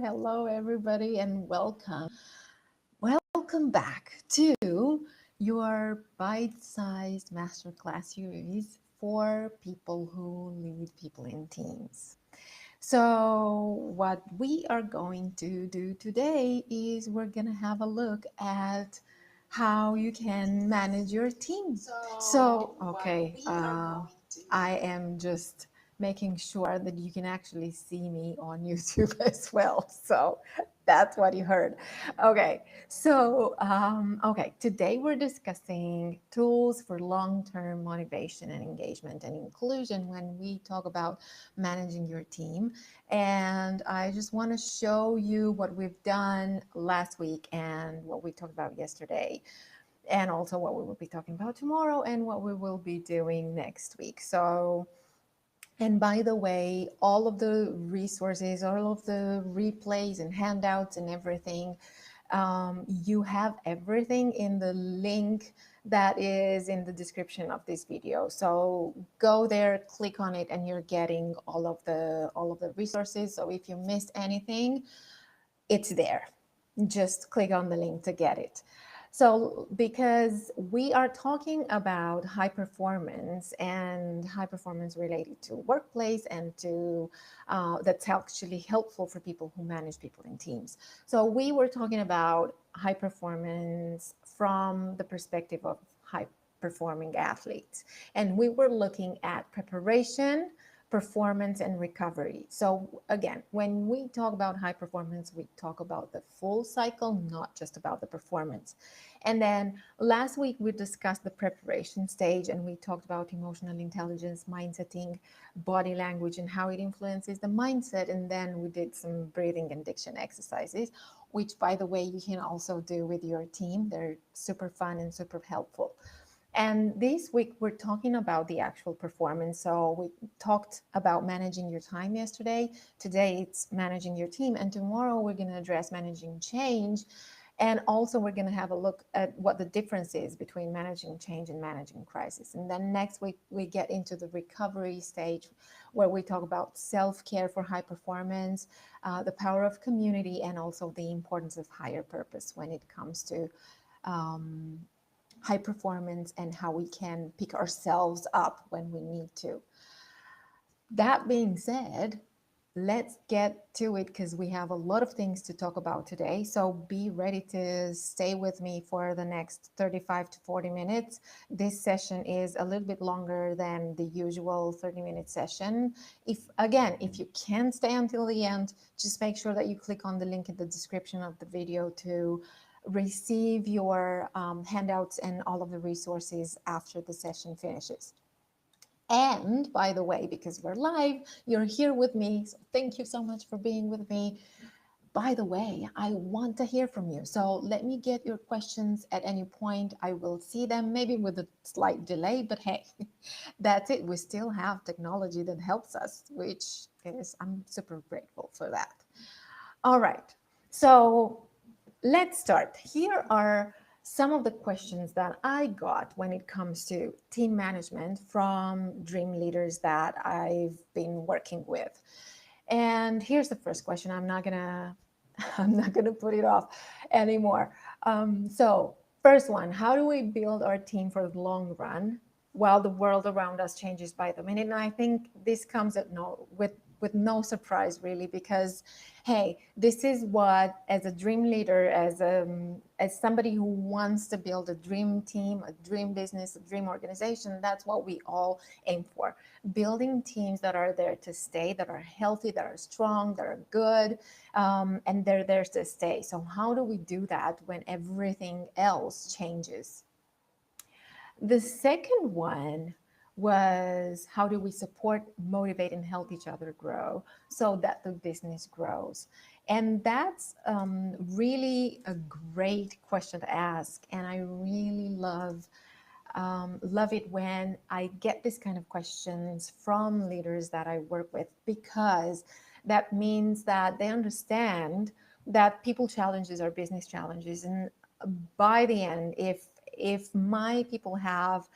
Hello, everybody, and welcome. Welcome back to your Bite-Sized Masterclass series for people who lead people in teams. So what we are going to do today is we're going to have a look at how you can manage your team. I am just making sure that you can actually see me on YouTube as well. So that's what you heard. Okay, so today we're discussing tools for long-term motivation and engagement and inclusion when we talk about managing your team. And I just want to show you what we've done last week and what we talked about yesterday, and also what we will be talking about tomorrow and what we will be doing next week. So, and by the way, all of the resources, all of the replays and handouts and everything, you have everything in the link that is in the description of this video. So go there, click on it, and you're getting all of the resources. So if you missed anything, it's there. Just click on the link to get it. So because we are talking about high performance and high performance related to workplace and to that's actually helpful for people who manage people in teams. So we were talking about high performance from the perspective of high performing athletes. And we were looking at preparation, performance, and recovery. So again, when we talk about high performance, we talk about the full cycle, not just about the performance. And then last week we discussed the preparation stage and we talked about emotional intelligence, mindsetting, body language, and how it influences the mindset. And then we did some breathing and diction exercises, which by the way, you can also do with your team. They're super fun and super helpful. And this week, we're talking about the actual performance. So we talked about managing your time yesterday. Today, it's managing your team. And tomorrow, we're going to address managing change. And also, we're going to have a look at what the difference is between managing change and managing crisis. And then next week, we get into the recovery stage, where we talk about self-care for high performance, the power of community, and also the importance of higher purpose when it comes to high performance and how we can pick ourselves up when we need to. That being said, let's get to it because we have a lot of things to talk about today. So be ready to stay with me for the next 35 to 40 minutes. This session is a little bit longer than the usual 30-minute session. If you can stay until the end, just make sure that you click on the link in the description of the video to receive your handouts and all of the resources after the session finishes. And by the way, because we're live, you're here with me. So thank you so much for being with me. By the way, I want to hear from you. So let me get your questions at any point. I will see them, maybe with a slight delay, but hey, that's it. We still have technology that helps us, which is, I'm super grateful for that. All right. So let's start. Here are some of the questions that I got when it comes to team management from dream leaders that I've been working with. And here's the first question. I'm not gonna put it off anymore. So first one, how do we build our team for the long run while the world around us changes by the minute? And I think this comes with no surprise really, because hey, this is what, as a dream leader, as somebody who wants to build a dream team, a dream business, a dream organization, that's what we all aim for. Building teams that are there to stay, that are healthy, that are strong, that are good, and they're there to stay. So how do we do that when everything else changes? The second one was, how do we support, motivate, and help each other grow so that the business grows? And that's really a great question to ask. And I really love love it when I get this kind of questions from leaders that I work with, because that means that they understand that people challenges are business challenges. And by the end, if my people have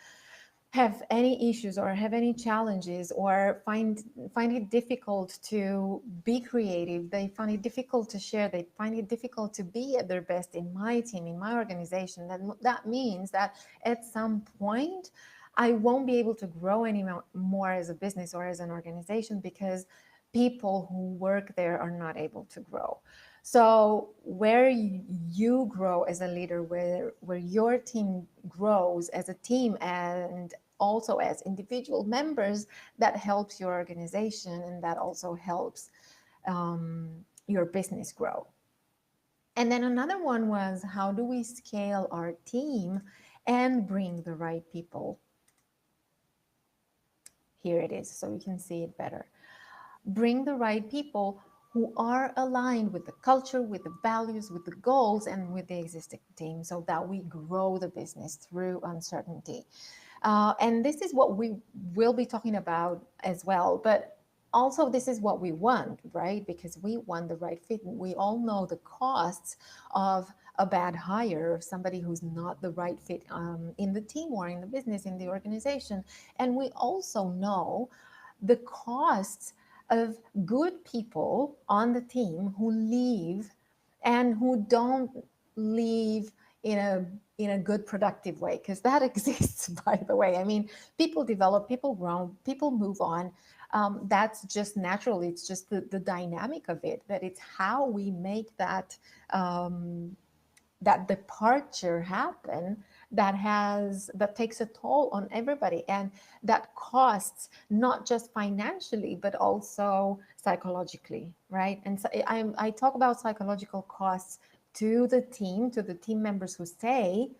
any issues or have any challenges or find it difficult to be creative, they find it difficult to share, they find it difficult to be at their best in my team, in my organization, then that means that at some point I won't be able to grow any more as a business or as an organization, because people who work there are not able to grow. So where you grow as a leader, where your team grows as a team and also as individual members, that helps your organization, and that also helps your business grow. And then another one was, how do we scale our team and bring the right people? Here it is, so you can see it better. Bring the right people who are aligned with the culture, with the values, with the goals, and with the existing team, so that we grow the business through uncertainty. And this is what we will be talking about as well. But also, this is what we want, right? Because we want the right fit. We all know the costs of a bad hire, somebody who's not the right fit in the team or in the business, in the organization. And we also know the costs of good people on the team who leave, and who don't leave in a good productive way, because that exists, by the way. I mean, people develop, people grow, people move on. That's just natural. It's just the dynamic of it, that it's how we make that that departure happen, that takes a toll on everybody, and that costs not just financially but also psychologically, right? And so I talk about psychological costs to the team members who stay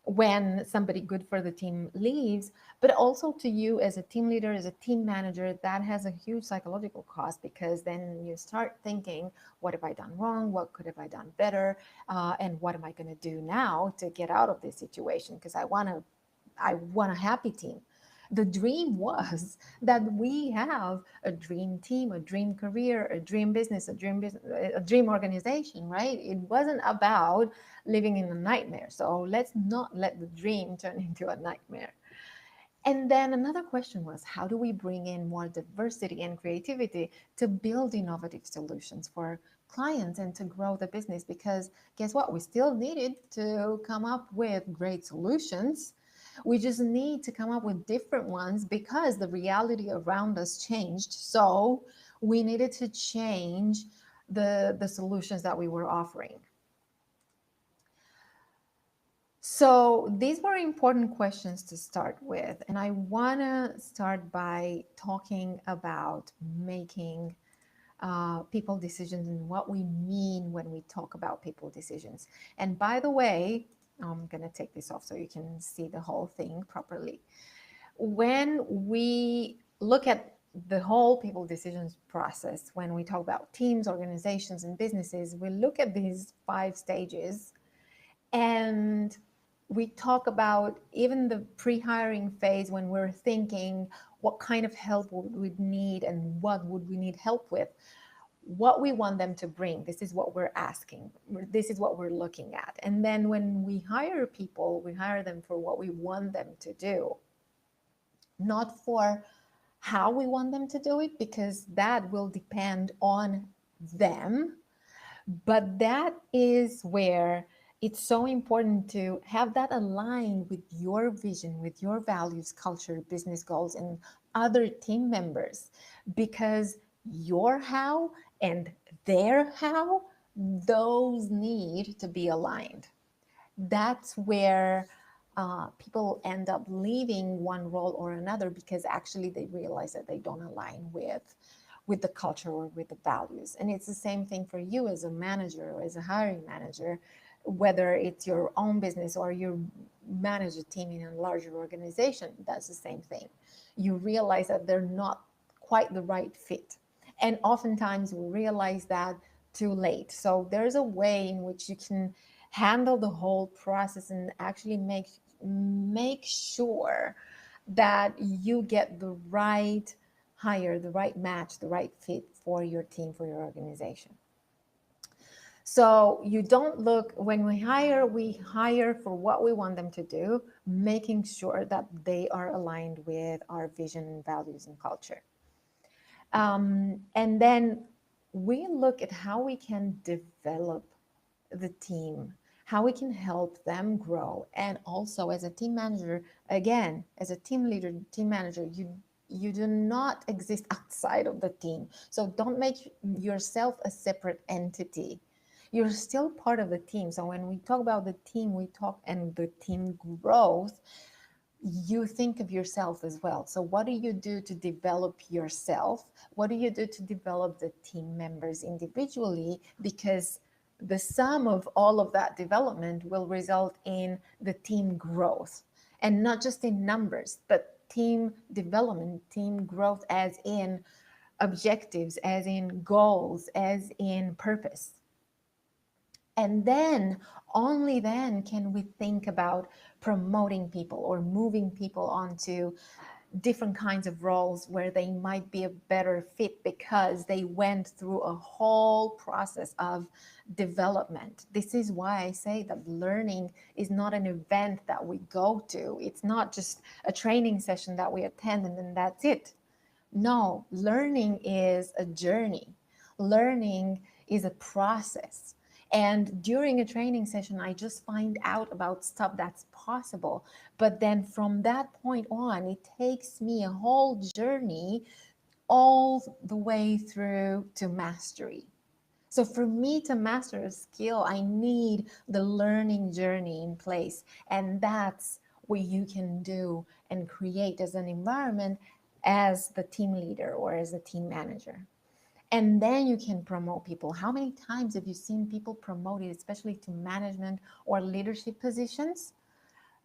when somebody good for the team leaves, but also to you as a team leader, as a team manager. That has a huge psychological cost, because then you start thinking, what have I done wrong? What could have I done better? And what am I going to do now to get out of this situation? Because I want a happy team. The dream was that we have a dream team, a dream career, a dream business, a dream organization, right? It wasn't about living in a nightmare. So let's not let the dream turn into a nightmare. And then another question was, how do we bring in more diversity and creativity to build innovative solutions for clients and to grow the business? Because guess what? We still needed to come up with great solutions. We just need to come up with different ones, because the reality around us changed. So we needed to change the solutions that we were offering. So these were important questions to start with. And I want to start by talking about making people decisions, and what we mean when we talk about people decisions. And by the way, I'm going to take this off so you can see the whole thing properly. When we look at the whole people decisions process, when we talk about teams, organizations, and businesses, we look at these 5 stages, and we talk about even the pre-hiring phase, when we're thinking what kind of help would we need and what would we need help with, what we want them to bring. This is what we're asking. This is what we're looking at. And then when we hire people, we hire them for what we want them to do, not for how we want them to do it, because that will depend on them. But that is where it's so important to have that aligned with your vision, with your values, culture, business goals, and other team members, because your how and their how, those need to be aligned. That's where people end up leaving one role or another, because actually they realize that they don't align with the culture or with the values. And it's the same thing for you as a manager or as a hiring manager, whether it's your own business or you manage a team in a larger organization. That's the same thing. You realize that they're not quite the right fit. And oftentimes we realize that too late. So there's a way in which you can handle the whole process and actually make sure that you get the right hire, the right match, the right fit for your team, for your organization. So you don't look, when we hire for what we want them to do, making sure that they are aligned with our vision, values, and culture. And then we look at how we can develop the team, how we can help them grow. And also as a team manager, again, as a team leader, team manager, you do not exist outside of the team. So don't make yourself a separate entity. You're still part of the team. So when we talk about the team, we talk and the team growth, you think of yourself as well. So what do you do to develop yourself? What do you do to develop the team members individually? Because the sum of all of that development will result in the team growth, and not just in numbers, but team development, team growth as in objectives, as in goals, as in purpose. And then, only then can we think about promoting people or moving people onto different kinds of roles where they might be a better fit because they went through a whole process of development. This is why I say that learning is not an event that we go to. It's not just a training session that we attend and then that's it. No, learning is a journey. Learning is a process. And during a training session, I just find out about stuff that's possible. But then from that point on, it takes me a whole journey all the way through to mastery. So for me to master a skill, I need the learning journey in place. And that's what you can do and create as an environment as the team leader or as a team manager. And then you can promote people. How many times have you seen people promoted, especially to management or leadership positions,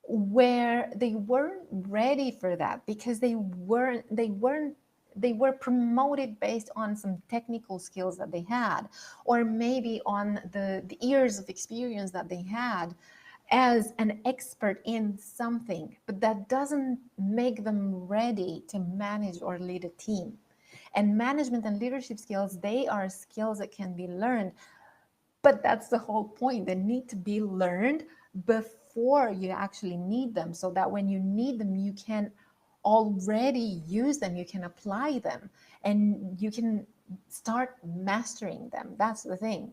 where they weren't ready for that because they were promoted based on some technical skills that they had, or maybe on the years of experience that they had as an expert in something, but that doesn't make them ready to manage or lead a team. And management and leadership skills, they are skills that can be learned, but that's the whole point. They need to be learned before you actually need them, so that when you need them, you can already use them, you can apply them, and you can start mastering them. That's the thing.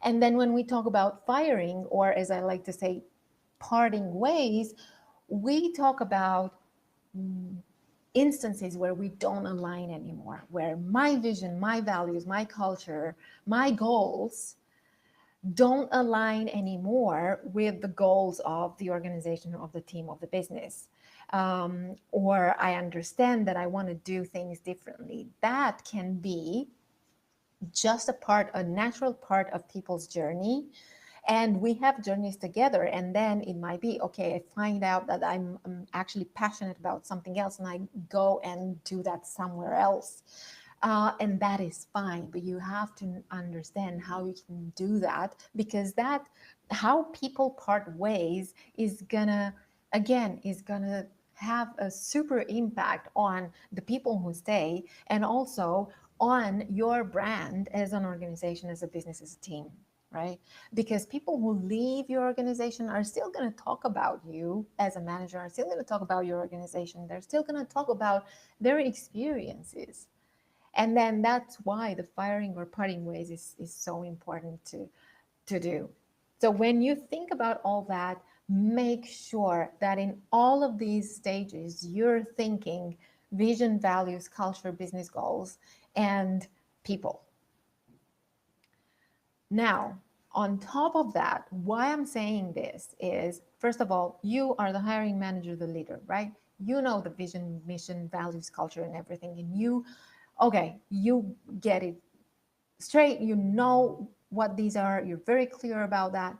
And then when we talk about firing, or as I like to say, parting ways, we talk about instances where we don't align anymore, where my vision, my values, my culture, my goals don't align anymore with the goals of the organization, of the team, of the business. Or I understand that I want to do things differently. That can be just a natural part of people's journey. And we have journeys together, and then it might be, okay, I find out that I'm actually passionate about something else, and I go and do that somewhere else. And that is fine, but you have to understand how you can do that, because that, how people part ways is gonna have a super impact on the people who stay, and also on your brand as an organization, as a business, as a team, right? Because people who leave your organization are still going to talk about you as a manager, are still going to talk about your organization. They're still going to talk about their experiences. And then that's why the firing or parting ways is so important to do. So when you think about all that, make sure that in all of these stages, you're thinking vision, values, culture, business goals, and people. Now, on top of that, why I'm saying this is, first of all, you are the hiring manager, the leader, right? You know the vision, mission, values, culture, and everything. And you get it straight. You know what these are. You're very clear about that.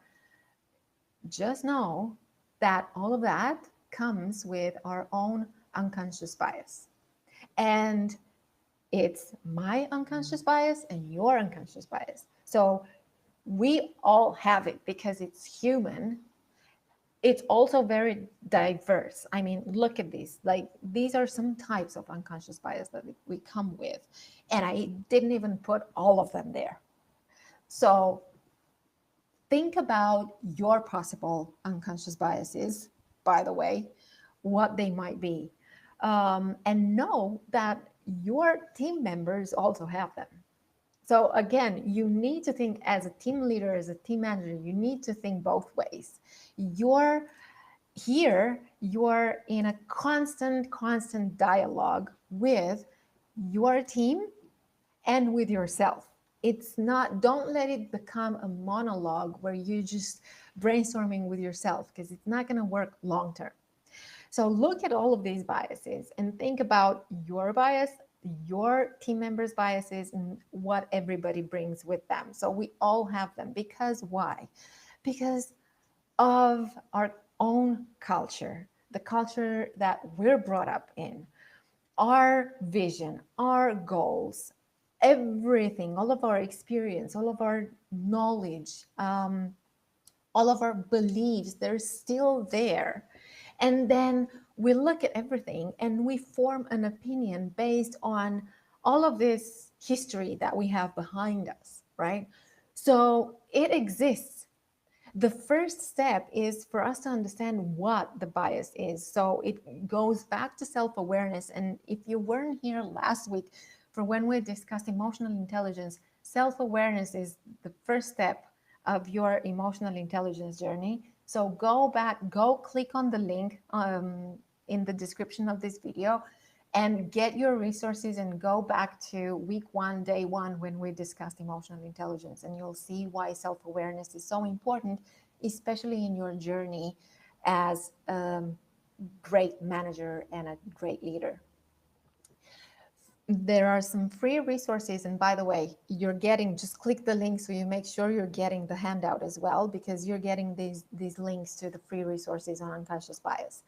Just know that all of that comes with our own unconscious bias. And it's my unconscious bias and your unconscious bias. So we all have it because it's human. it's also very diverse. I mean, look at this. Like, these are some types of unconscious bias that we come with. And I didn't even put all of them there. So think about your possible unconscious biases, by the way, what they might be. And know that your team members also have them. So again, you need to think as a team leader, as a team manager, you need to think both ways. You're here, you're in a constant dialogue with your team and with yourself. It's not, don't let it become a monologue where you just brainstorming with yourself, because it's not going to work long term. So look at all of these biases and think about your bias, your team members' biases, and what everybody brings with them. So we all have them. Because why? Because of our own culture, the culture that we're brought up in, our vision, our goals, everything, all of our experience, all of our knowledge, all of our beliefs, they're still there. And then we look at everything and we form an opinion based on all of this history that we have behind us, right? So it exists. The first step is for us to understand what the bias is. So it goes back to self-awareness. And if you weren't here last week for when we discussed emotional intelligence, self-awareness is the first step of your emotional intelligence journey. So go back, go click on the link in the description of this video and get your resources and go back to week 1, day 1, when we discussed emotional intelligence. And you'll see why self-awareness is so important, especially in your journey as a great manager and a great leader. There are some free resources. And by the way, you're getting, just click the link so you make sure you're getting the handout as well, because you're getting these links to the free resources on unconscious bias.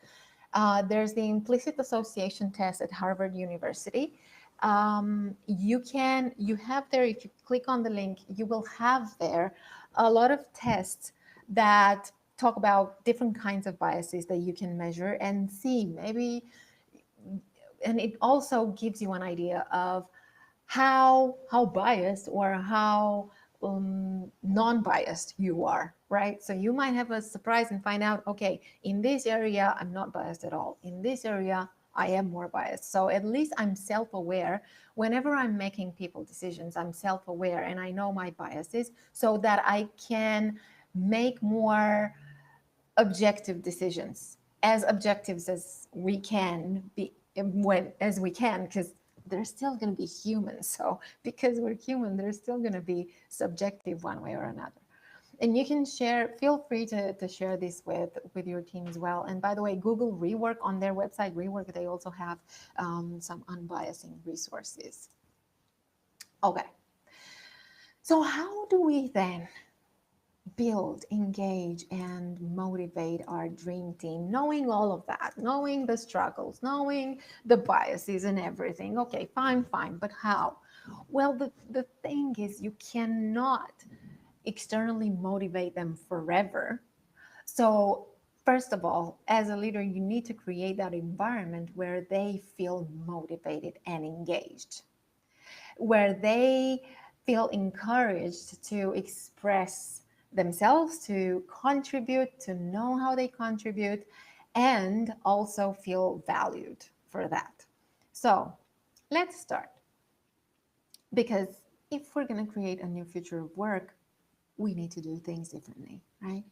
There's the implicit association test at Harvard University. You have there, if you click on the link, you will have there a lot of tests that talk about different kinds of biases that you can measure and see maybe, and it also gives you an idea of how biased or how non-biased you are, right? So you might have a surprise and find out, okay, in this area, I'm not biased at all. In this area, I am more biased. So at least I'm self-aware. Whenever I'm making people decisions, I'm self-aware and I know my biases so that I can make more objective decisions, as objectives as we can be, as we can, because they're still going to be human. So because we're human, they're still going to be subjective one way or another. And you can share, feel free to share this with your team as well. And by the way, Google Rework, on their website, Rework, they also have some unbiasing resources. Okay. So how do we then build, engage, and motivate our dream team, knowing all of that, knowing the struggles, knowing the biases and everything? Okay, fine, but how? Well, the thing is, you cannot externally motivate them forever. So first of all, as a leader, you need to create that environment where they feel motivated and engaged, where they feel encouraged to express themselves, to contribute, to know how they contribute, and also feel valued for that. So let's start. Because if we're going to create a new future of work, we need to do things differently, right?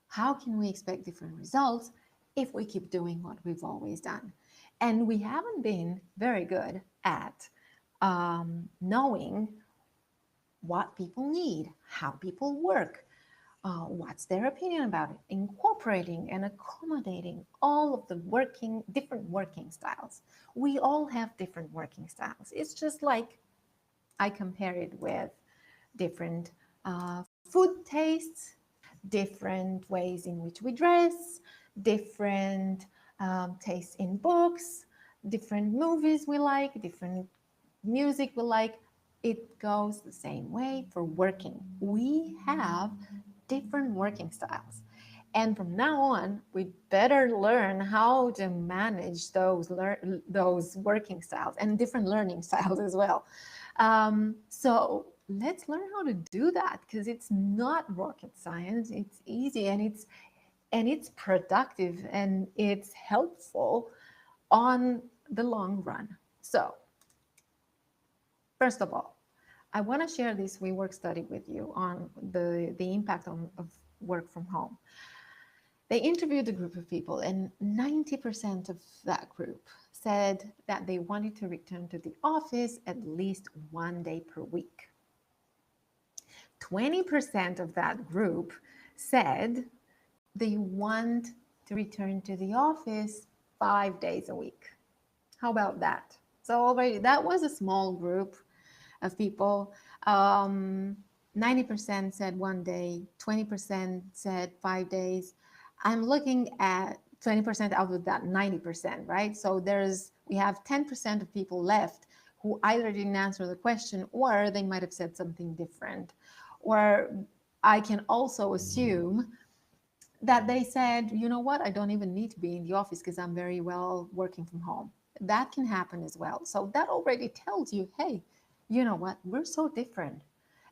How can we expect different results if we keep doing what we've always done? And we haven't been very good at knowing what people need, how people work, what's their opinion about it, incorporating and accommodating all of the different working styles. We all have different working styles. It's just like I compare it with different food tastes, different ways in which we dress, different tastes in books, different movies we like, different music we like. It goes the same way for working. We have different working styles. And from now on, we better learn how to manage those working styles and different learning styles as well. So let's learn how to do that, because it's not rocket science. It's easy, and it's productive, and it's helpful on the long run. So first of all, I want to share this WeWork study with you on the impact of work from home. They interviewed a group of people, and 90% of that group said that they wanted to return to the office at least 1 day per week. 20% of that group said they want to return to the office 5 days a week. How about that? So already that was a small group of people. 90% said 1 day, 20% said 5 days. I'm looking at 20% out of that 90%, right? So we have 10% of people left who either didn't answer the question, or they might have said something different. Or I can also assume that they said, you know what, I don't even need to be in the office because I'm very well working from home. That can happen as well. So that already tells you, hey, you know what, we're so different,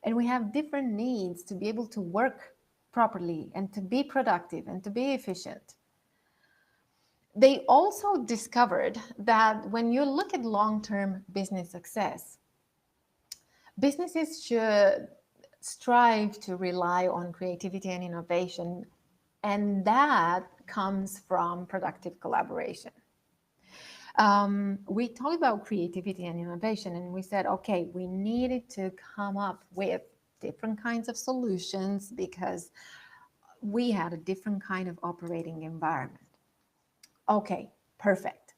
and we have different needs to be able to work properly and to be productive and to be efficient. They also discovered that when you look at long-term business success, businesses should strive to rely on creativity and innovation, and that comes from productive collaboration. We talked about creativity and innovation, and we said, okay, we needed to come up with different kinds of solutions because we had a different kind of operating environment. Okay, perfect.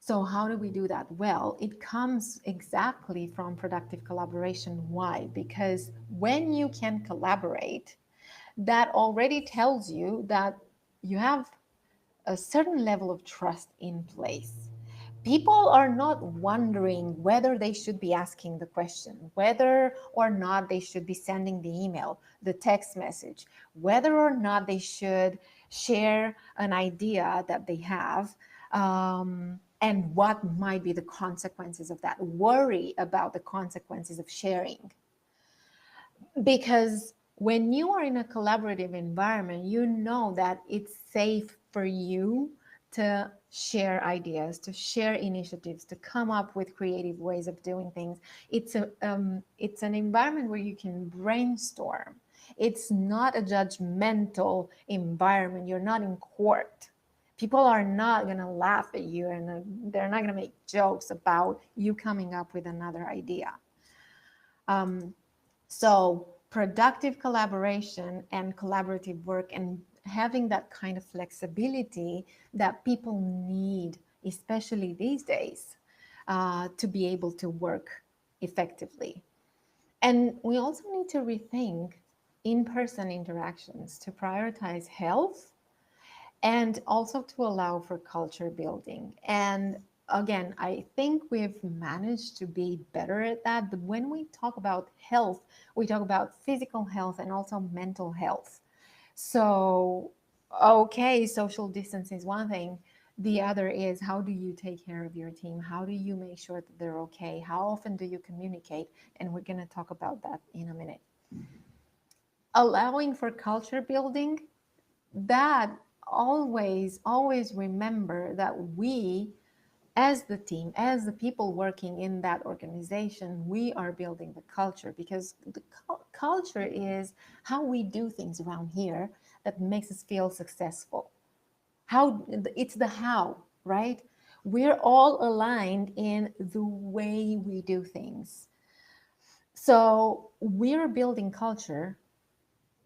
So how do we do that? Well, it comes exactly from productive collaboration. Why? Because when you can collaborate, that already tells you that you have a certain level of trust in place. People are not wondering whether they should be asking the question, whether or not they should be sending the email, the text message, whether or not they should share an idea that they have, and what might be the consequences of that. Worry about the consequences of sharing. Because when you are in a collaborative environment, you know that it's safe for you to share ideas, to share initiatives, to come up with creative ways of doing things. It's an environment where you can brainstorm. It's not a judgmental environment. You're not in court. People are not going to laugh at you, and they're not going to make jokes about you coming up with another idea. So productive collaboration and collaborative work, and having that kind of flexibility that people need, especially these days, to be able to work effectively. And we also need to rethink in-person interactions to prioritize health and also to allow for culture building. And again, I think we've managed to be better at that. But when we talk about health, we talk about physical health and also mental health. So, okay, social distance is one thing. The other is, how do you take care of your team? How do you make sure that they're okay? How often do you communicate? And we're going to talk about that in a minute. Allowing for culture building, that always remember that we, as the team, as the people working in that organization, we are building the culture, because the culture is how we do things around here that makes us feel successful. It's the how, right? We're all aligned in the way we do things. So we're building culture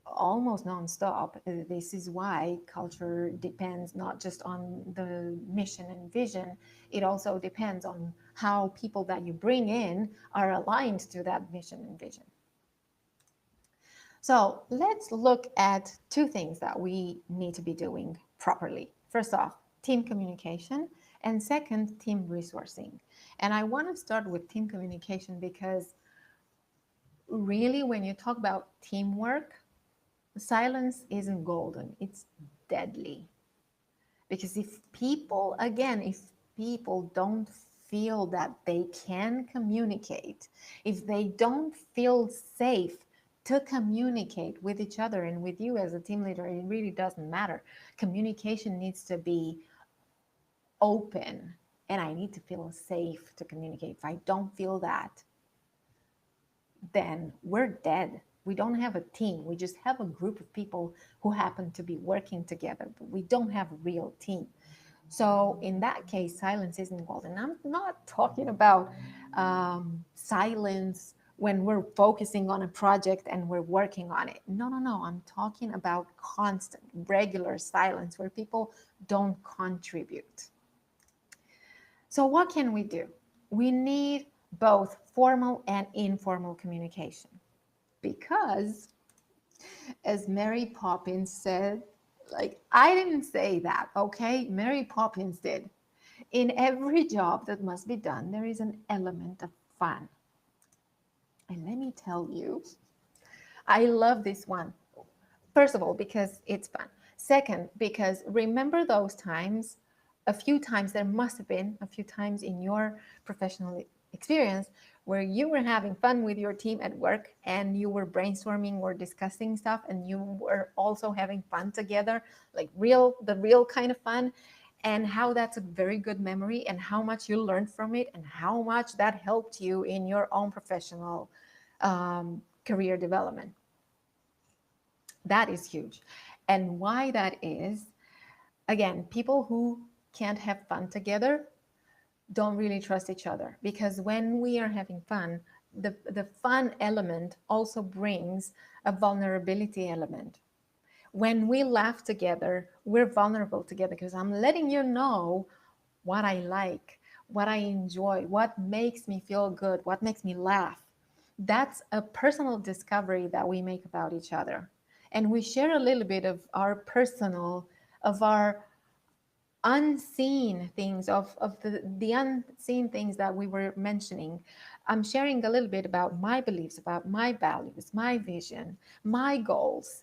almost nonstop. This is why culture depends not just on the mission and vision, it also depends on how people that you bring in are aligned to that mission and vision. So let's look at two things that we need to be doing properly. First off, team communication, and second, team resourcing. And I want to start with team communication because really, when you talk about teamwork, silence isn't golden, it's deadly. Because if people, again, if people don't feel that they can communicate, if they don't feel safe to communicate with each other and with you as a team leader, it really doesn't matter. Communication needs to be open, and I need to feel safe to communicate. If I don't feel that, then we're dead. We don't have a team. We just have a group of people who happen to be working together, but we don't have a real team. So in that case, silence isn't golden. I'm not talking about silence when we're focusing on a project and we're working on it. No, no, no. I'm talking about constant, regular silence where people don't contribute. So what can we do? We need both formal and informal communication because, as Mary Poppins said, like, I didn't say that, okay? Mary Poppins did. In every job that must be done, there is an element of fun. And let me tell you, I love this one. First of all, because it's fun. Second, because remember those times, a few times, there must have been a few times in your professional experience where you were having fun with your team at work and you were brainstorming or discussing stuff and you were also having fun together, like the real kind of fun, and how that's a very good memory and how much you learned from it and how much that helped you in your own professional career development. That is huge. And why that is, again, people who can't have fun together don't really trust each other, because when we are having fun, the fun element also brings a vulnerability element. When we laugh together, we're vulnerable together because I'm letting you know what I like, what I enjoy, what makes me feel good, what makes me laugh. That's a personal discovery that we make about each other. And we share a little bit of our personal, of our unseen things, of the unseen things that we were mentioning. I'm sharing a little bit about my beliefs, about my values, my vision, my goals.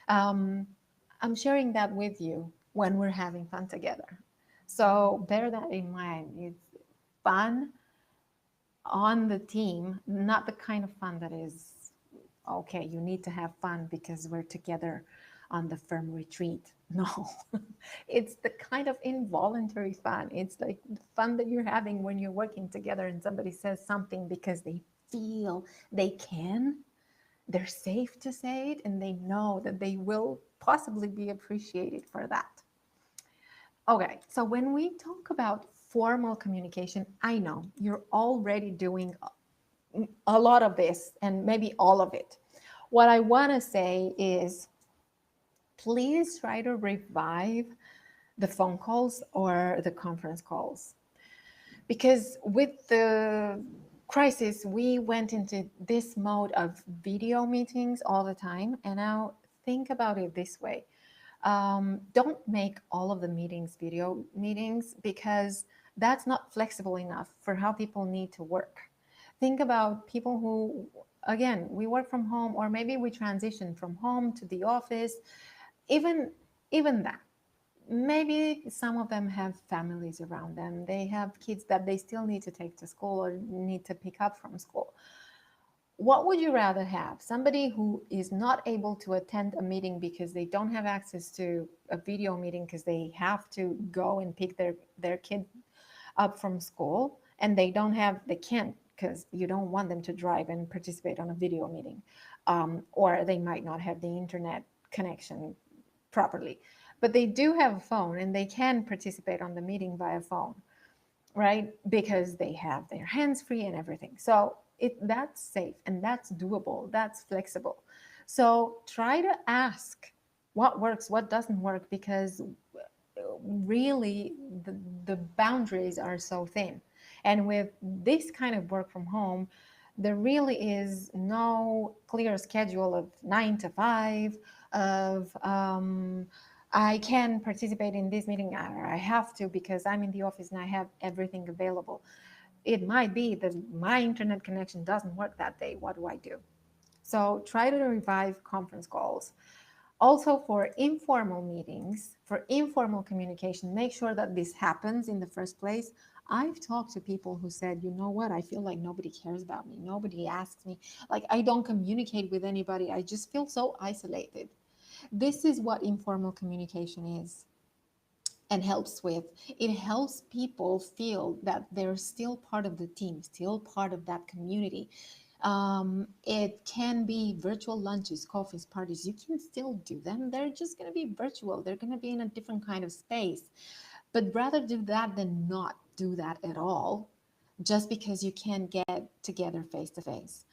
Um, I'm sharing that with you when we're having fun together. So bear that in mind. It's fun on the team, not the kind of fun that is, okay, you need to have fun because we're together on the firm retreat. No, it's the kind of involuntary fun. It's like the fun that you're having when you're working together and somebody says something because they feel they can, they're safe to say it, and they know that they will possibly be appreciated for that. Okay, so when we talk about formal communication, I know you're already doing a lot of this and maybe all of it. What I want to say is please try to revive the phone calls or the conference calls. Because with the crisis, we went into this mode of video meetings all the time. And now think about it this way. Don't make all of the meetings video meetings because that's not flexible enough for how people need to work. Think about people who, again, we work from home, or maybe we transition from home to the office. Even that, maybe some of them have families around them, they have kids that they still need to take to school or need to pick up from school. What would you rather have? Somebody who is not able to attend a meeting because they don't have access to a video meeting because they have to go and pick their kid up from school, and they can't because you don't want them to drive and participate on a video meeting, or they might not have the internet connection properly, but they do have a phone and they can participate on the meeting via phone, right? Because they have their hands free and everything. So that's safe and that's doable, that's flexible. So try to ask what works, what doesn't work, because really the boundaries are so thin. And with this kind of work from home, there really is no clear schedule of 9 to 5, of I can participate in this meeting, or I have to because I'm in the office and I have everything available. It might be that my internet connection doesn't work that day. What do I do? So try to revive conference calls. Also, for informal meetings, for informal communication, make sure that this happens in the first place. I've talked to people who said, you know what, I feel like nobody cares about me. Nobody asks me. Like, I don't communicate with anybody. I just feel so isolated. This is what informal communication is and helps with. It helps people feel that they're still part of the team, still part of that community. It can be virtual lunches, coffees, parties. You can still do them. They're just going to be virtual. They're going to be in a different kind of space. But rather do that than not do that at all, just because you can't get together face to face.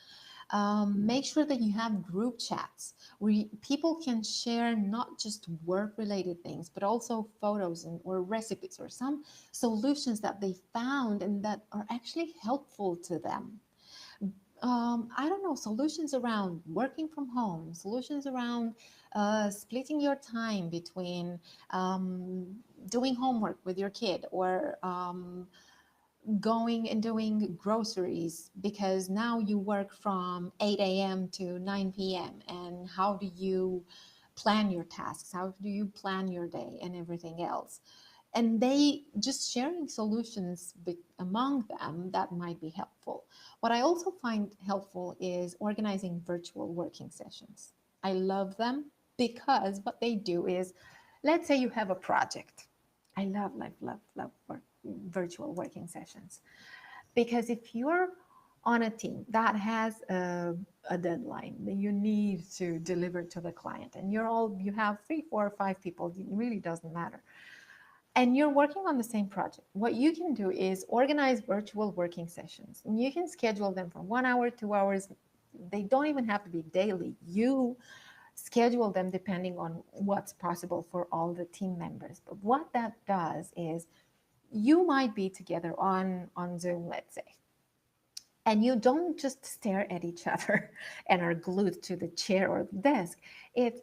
Make sure that you have group chats where people can share not just work related things, but also photos or recipes or some solutions that they found and that are actually helpful to them. I don't know, solutions around working from home, solutions around splitting your time between doing homework with your kid or going and doing groceries because now you work from 8 a.m. to 9 p.m. And how do you plan your tasks? How do you plan your day and everything else? And they just sharing solutions among them that might be helpful. What I also find helpful is organizing virtual working sessions. I love them because what they do is, let's say you have a project. I love virtual working sessions because if you're on a team that has a deadline that you need to deliver to the client and you have 3 4 5 people, it really doesn't matter, and you're working on the same project, what you can do is organize virtual working sessions. And you can schedule them for 1 hour, 2 hours. They don't even have to be daily. You schedule them depending on what's possible for all the team members. But what that does is you might be together on Zoom, let's say, and you don't just stare at each other and are glued to the chair or the desk.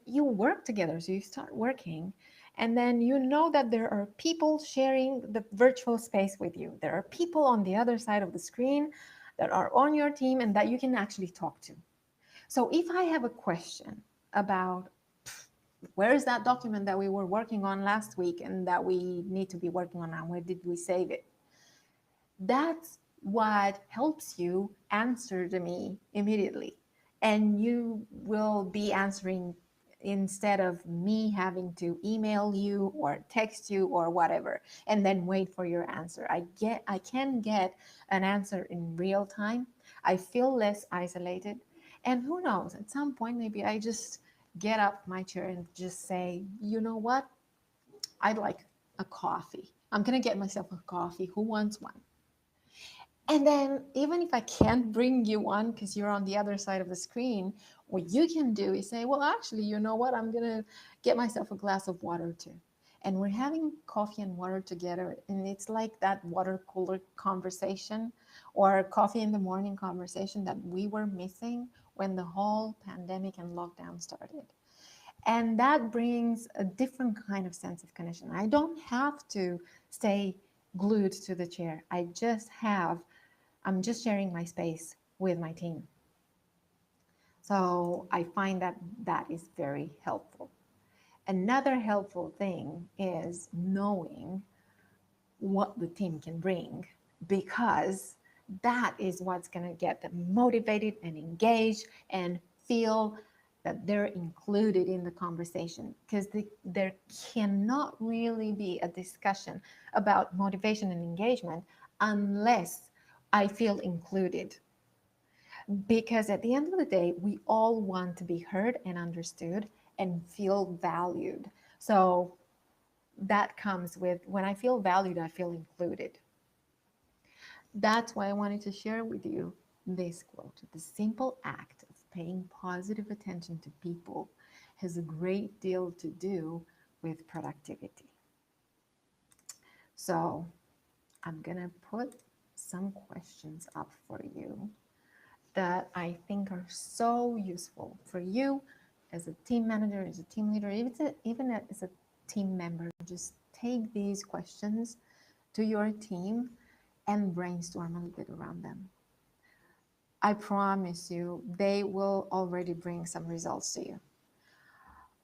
You work together. So you start working, and then you know that there are people sharing the virtual space with you. There are people on the other side of the screen that are on your team and that you can actually talk to. So if I have a question about where is that document that we were working on last week and that we need to be working on now, where did we save it? That's what helps you answer to me immediately. And you will be answering instead of me having to email you or text you or whatever and then wait for your answer. I can get an answer in real time. I feel less isolated. And who knows, at some point maybe I just get up my chair and just say, you know what? I'd like a coffee. I'm going to get myself a coffee. Who wants one? And then even if I can't bring you one because you're on the other side of the screen, what you can do is say, well, actually, you know what? I'm going to get myself a glass of water too. And we're having coffee and water together. And it's like that water cooler conversation or coffee in the morning conversation that we were missing when the whole pandemic and lockdown started. And that brings a different kind of sense of connection. I don't have to stay glued to the chair. I'm just sharing my space with my team. So I find that that is very helpful. Another helpful thing is knowing what the team can bring, because that is what's going to get them motivated and engaged and feel that they're included in the conversation, because there cannot really be a discussion about motivation and engagement unless I feel included. Because at the end of the day, we all want to be heard and understood and feel valued. So that comes with, when I feel valued, I feel included. That's why I wanted to share with you this quote. The simple act of paying positive attention to people has a great deal to do with productivity. So I'm going to put some questions up for you that I think are so useful for you as a team manager, as a team leader, even as a team member. Just take these questions to your team and brainstorm a little bit around them. I promise you, they will already bring some results to you.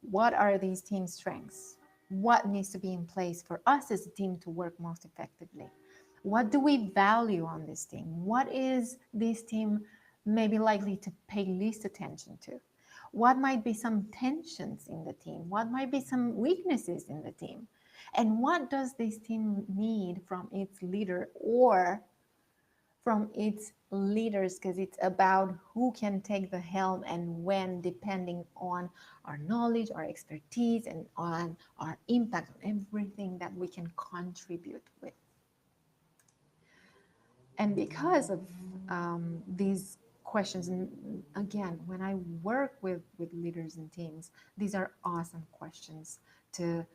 What are these team strengths? What needs to be in place for us as a team to work most effectively? What do we value on this team? What is this team maybe likely to pay least attention to? What might be some tensions in the team? What might be some weaknesses in the team? And what does this team need from its leader or from its leaders, because it's about who can take the helm and when, depending on our knowledge, our expertise, and on our impact on everything that we can contribute with. And because of these questions, and again, when I work with leaders and teams, these are awesome questions to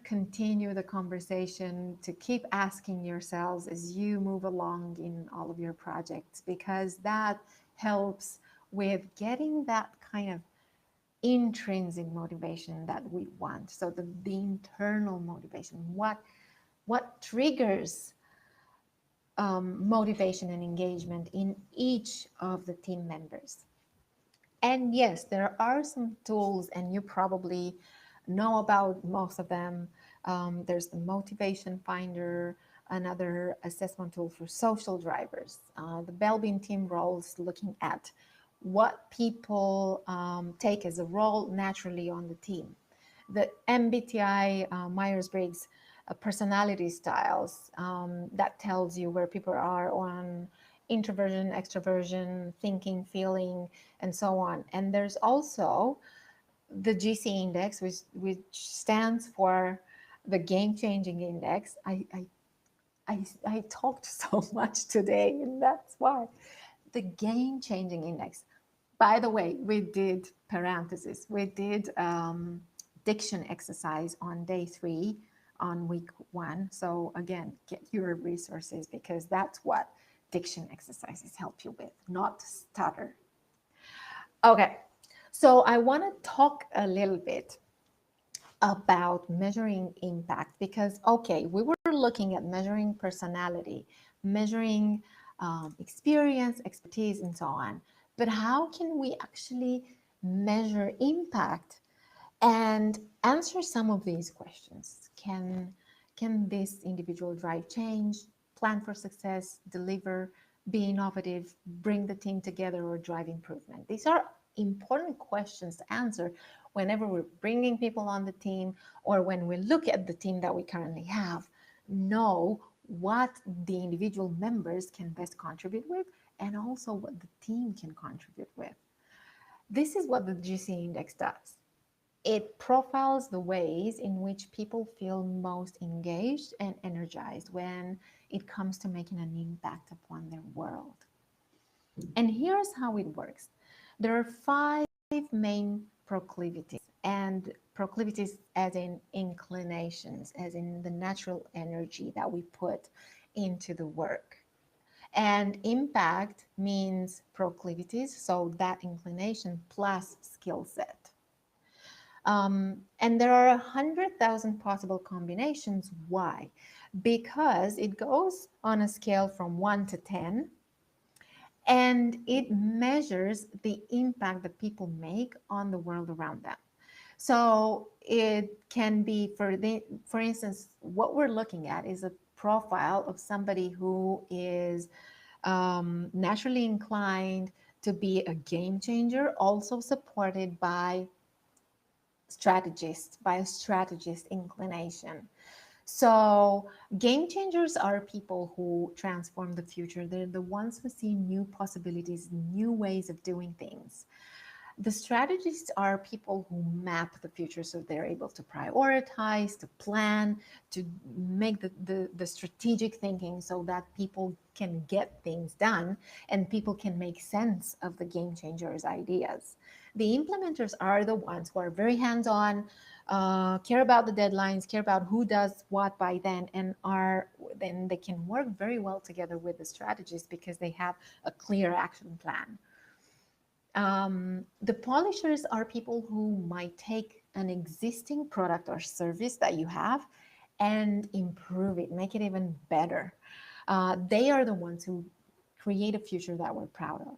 continue the conversation, to keep asking yourselves as you move along in all of your projects, because that helps with getting that kind of intrinsic motivation that we want. So the internal motivation, what triggers motivation and engagement in each of the team members. And yes, there are some tools, and you probably know about most of them. There's the Motivation Finder, another assessment tool for social drivers. The Bellbeam team roles, looking at what people take as a role naturally on the team. The MBTI, Myers-Briggs personality styles, that tells you where people are on introversion, extroversion, thinking, feeling, and so on. And there's also the GC index, which stands for the game-changing index. I talked so much today, and that's why. The game-changing index. By the way, we did diction exercise on day 3 on week 1. So again, get your resources, because that's what diction exercises help you with, not stutter. Okay, so I want to talk a little bit about measuring impact, because, okay, we were looking at measuring personality, measuring experience, expertise, and so on. But how can we actually measure impact and answer some of these questions? Can this individual drive change, plan for success, deliver, be innovative, bring the team together, or drive improvement? These are important questions to answer whenever we're bringing people on the team, or when we look at the team that we currently have. Know what the individual members can best contribute with, and also what the team can contribute with. This is what the GC index does. It profiles the ways in which people feel most engaged and energized when it comes to making an impact upon their world. And here's how it works. There are 5 main proclivities, and proclivities as in inclinations, as in the natural energy that we put into the work. And impact means proclivities, so that inclination plus skill set. And there are 100,000 possible combinations. Why? Because it goes on a scale from 1 to 10, and it measures the impact that people make on the world around them. So it can be, for instance, what we're looking at is a profile of somebody who is naturally inclined to be a game changer, also supported by a strategist inclination. So game changers are people who transform the future. They're the ones who see new possibilities, new ways of doing things. The strategists are people who map the future, so they're able to prioritize, to plan, to make the strategic thinking so that people can get things done and people can make sense of the game changers' ideas. The implementers are the ones who are very hands-on, care about the deadlines, care about who does what by then, and then they can work very well together with the strategists because they have a clear action plan. The polishers are people who might take an existing product or service that you have and improve it, make it even better. They are the ones who create a future that we're proud of.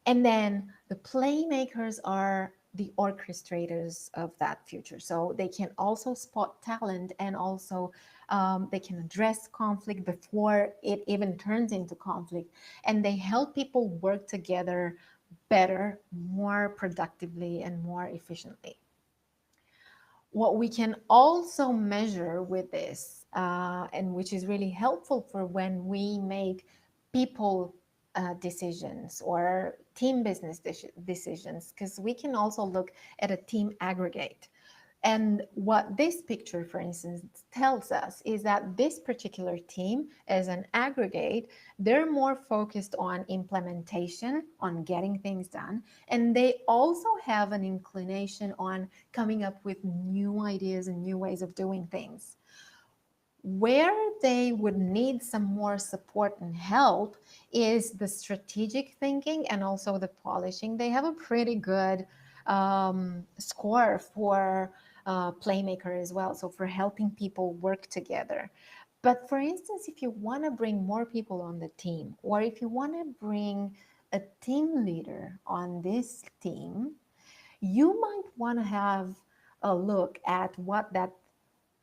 And then the playmakers are the orchestrators of that future. So they can also spot talent, and also they can address conflict before it even turns into conflict. And they help people work together better, more productively, and more efficiently. What we can also measure with this, and which is really helpful for when we make people decisions or team business decisions, because we can also look at a team aggregate. And what this picture, for instance, tells us is that this particular team, as an aggregate, they're more focused on implementation, on getting things done. And they also have an inclination on coming up with new ideas and new ways of doing things. Where they would need some more support and help is the strategic thinking and also the polishing. They have a pretty good score for playmaker as well, so for helping people work together. But for instance, if you want to bring more people on the team, or if you want to bring a team leader on this team, you might want to have a look at what that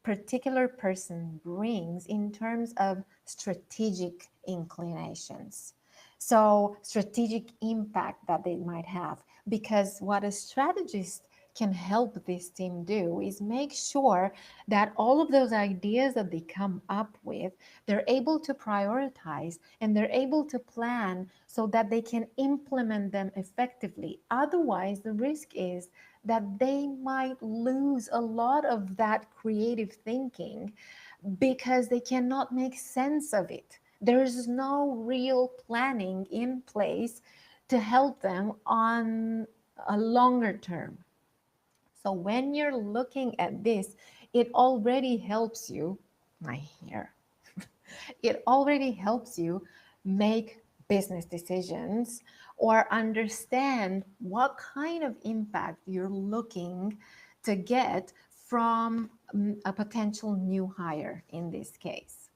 particular person brings in terms of strategic inclinations. So, strategic impact that they might have. Because what a strategist can help this team do is make sure that all of those ideas that they come up with, they're able to prioritize and they're able to plan so that they can implement them effectively. Otherwise, the risk is that they might lose a lot of that creative thinking because they cannot make sense of it. There is no real planning in place to help them on a longer term. So when you're looking at this, it already helps you, my hair, it already helps you make business decisions or understand what kind of impact you're looking to get from a potential new hire in this case.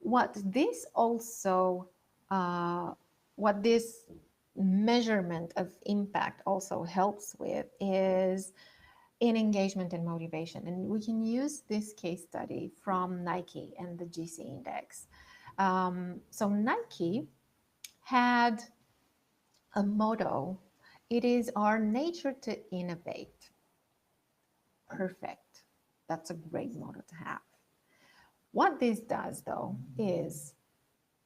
What this also, what this measurement of impact also helps with is in engagement and motivation. And we can use this case study from Nike and the GC index. So Nike had a motto: it is our nature to innovate. Perfect. That's a great motto to have. What this does, though, is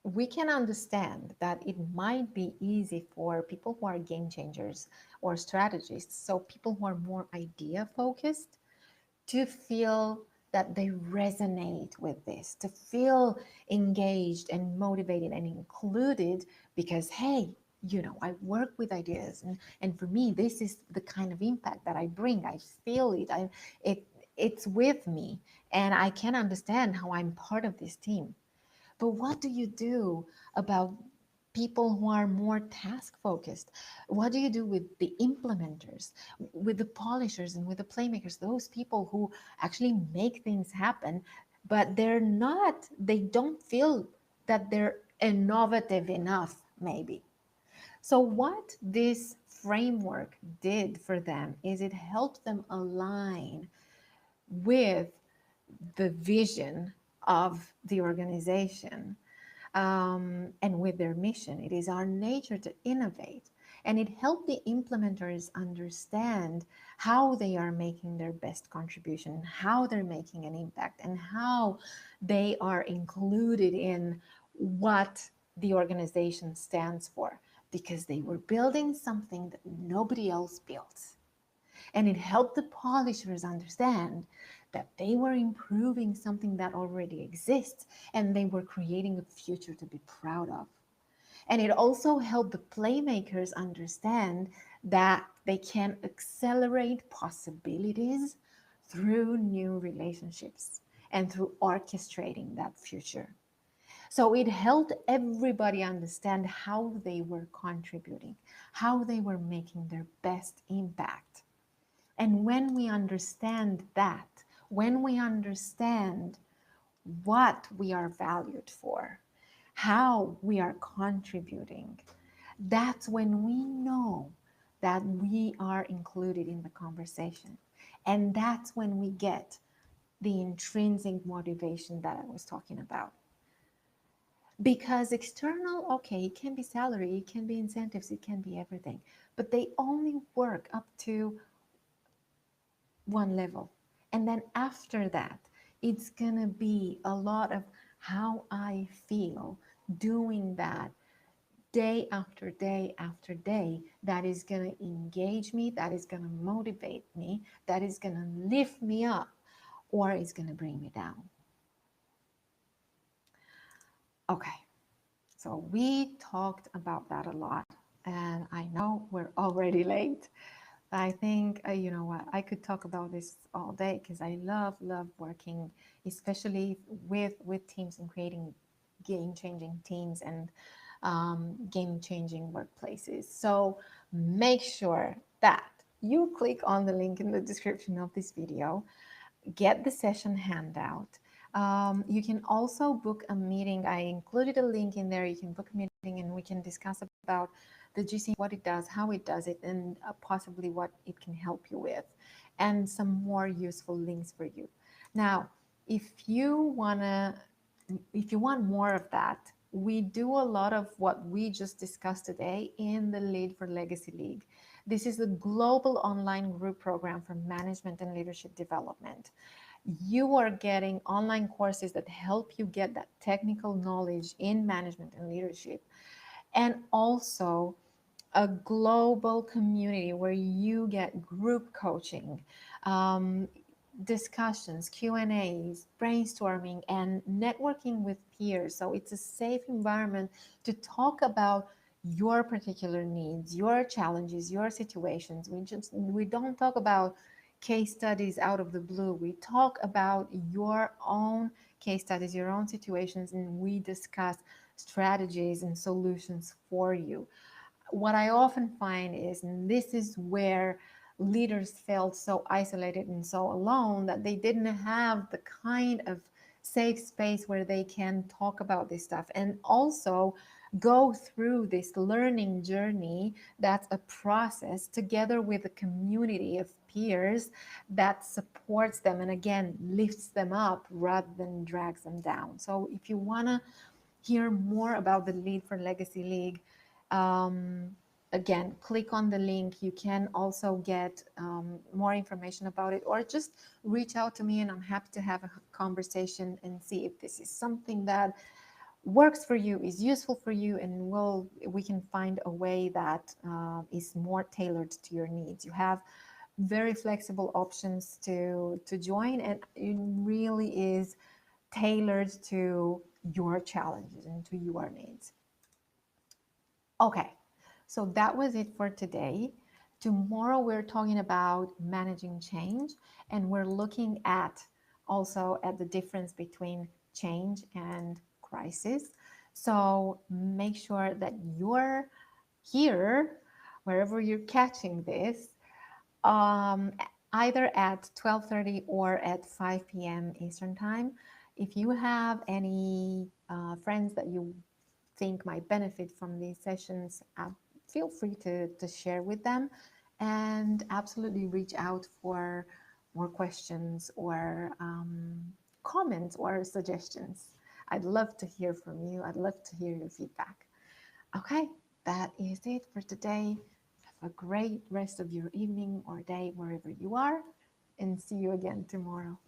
we can understand that it might be easy for people who are game changers or strategists, so people who are more idea focused, to feel that they resonate with this, to feel engaged and motivated and included because, hey, I work with ideas, and for me, this is the kind of impact that I bring. I feel it. It's with me, and I can understand how I'm part of this team. But what do you do about people who are more task focused? What do you do with the implementers, with the polishers, and with the playmakers, those people who actually make things happen, but they don't feel that they're innovative enough, maybe? So, what this framework did for them is it helped them align with the vision of the organization, and with their mission. It is our nature to innovate. And it helped the implementers understand how they are making their best contribution, how they're making an impact, and how they are included in what the organization stands for, because they were building something that nobody else built. And it helped the polishers understand that they were improving something that already exists and they were creating a future to be proud of. And it also helped the playmakers understand that they can accelerate possibilities through new relationships and through orchestrating that future. So it helped everybody understand how they were contributing, how they were making their best impact. And when we understand that, when we understand what we are valued for, how we are contributing, that's when we know that we are included in the conversation. And that's when we get the intrinsic motivation that I was talking about. Because external, okay, it can be salary, it can be incentives, it can be everything, but they only work up to one level. And then after that, it's going to be a lot of how I feel doing that day after day after day, that is going to engage me, that is going to motivate me, that is going to lift me up, or is going to bring me down. Okay, so we talked about that a lot, and I know we're already late. I think, you know what, I could talk about this all day because I love working, especially with teams and creating game-changing teams and game-changing workplaces. So make sure that you click on the link in the description of this video, get the session handout. You can also book a meeting. I included a link in there. You can book a meeting and we can discuss about the GC, what it does, how it does it, and possibly what it can help you with, and some more useful links for you. Now, if you want more of that, we do a lot of what we just discussed today in the Lead for Legacy League. This is a global online group program for management and leadership development. You are getting online courses that help you get that technical knowledge in management and leadership, and also a global community where you get group coaching, discussions, Q&As, brainstorming, and networking with peers. So it's a safe environment to talk about your particular needs, your challenges, your situations. We don't talk about case studies out of the blue. We talk about your own case studies, your own situations, and we discuss strategies and solutions for you. What I often find is, and this is where leaders felt so isolated and so alone, that they didn't have the kind of safe space where they can talk about this stuff and also go through this learning journey. That's a process together with a community of peers that supports them and again lifts them up rather than drags them down. So if you want to hear more about the Lead for Legacy League, again, click on the link. You can also get more information about it, or just reach out to me and I'm happy to have a conversation and see if this is something that works for you, is useful for you, and we can find a way that is more tailored to your needs. You have very flexible options to join, and it really is tailored to your challenges and to your needs. Okay, so that was it for today. Tomorrow we're talking about managing change, and we're looking at also at the difference between change and crisis. So make sure that you're here, wherever you're catching this, either at 12:30 or at 5 p.m. Eastern Time. If you have any friends that you think might benefit from these sessions, feel free to share with them, and absolutely reach out for more questions or comments or suggestions. I'd love to hear from you. I'd love to hear your feedback. Okay, that is it for today. Have a great rest of your evening or day wherever you are, and see you again tomorrow.